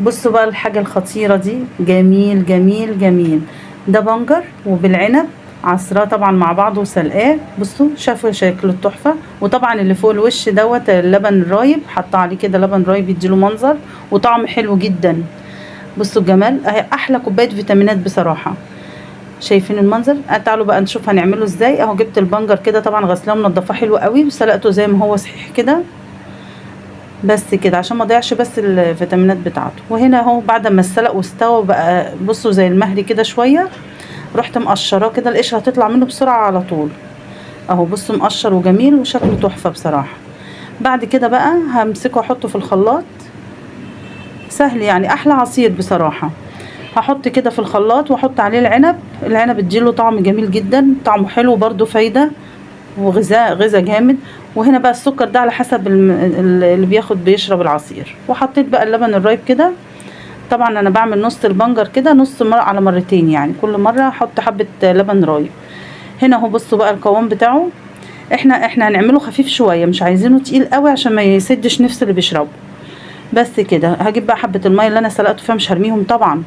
بصوا بقى الحاجة الخطيرة دي، جميل جميل جميل. ده بنجر وبالعنب، عصراه طبعا مع بعض وسلقاه. بصوا شافوا شكله التحفة. وطبعا اللي فوق الوش دوت اللبن الرايب، حاطه عليه كده لبن رايب يديله منظر وطعم حلو جدا. بصوا الجمال اهي، احلى كوباية فيتامينات بصراحة. شايفين المنظر؟ تعالوا بقى نشوف هنعمله ازاي. اهو جبت البنجر كده طبعا غسلاه ومنضفاه حلو قوي وسلقته زي ما هو صحيح كده، بس كده عشان ما اضيعش بس الفيتامينات بتاعته. وهنا اهو بعد ما اتسلق واستوى بقى، بصوا زي المهري كده شويه، رحت مقشراه كده، القشره هتطلع منه بسرعه على طول. اهو بصوا مقشر وجميل وشكله تحفه بصراحه. بعد كده بقى همسكه واحطه في الخلاط. سهل يعني، احلى عصير بصراحه. هحط كده في الخلاط واحط عليه العنب. العنب اديله طعم جميل جدا، طعمه حلو برضو فايده، وغذاء جامد. وهنا بقى السكر ده على حسب اللي بيشرب العصير. وحطيت بقى اللبن الرايب كده. طبعا انا بعمل نص البنجر كده، نص مرة على مرتين، يعني كل مرة احط حبة لبن رايب. هنا اهو بصوا بقى القوام بتاعه. احنا هنعمله خفيف شوية، مش عايزينه تقيل قوي عشان ما يسدش نفس اللي بيشربه. بس كده هجيب بقى حبة المية اللي انا سلقته فيها، مش هرميهم طبعا.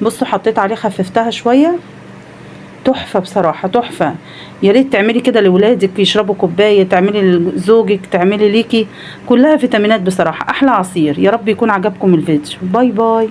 بصوا حطيت عليه، خففتها شوية. تحفة بصراحة تحفة. يا ريت تعملي كده لولادك يشربوا كوباية، تعملي لزوجك، تعملي ليكي. كلها فيتامينات بصراحة، احلى عصير. يا رب يكون عجبكم الفيديو. باي باي.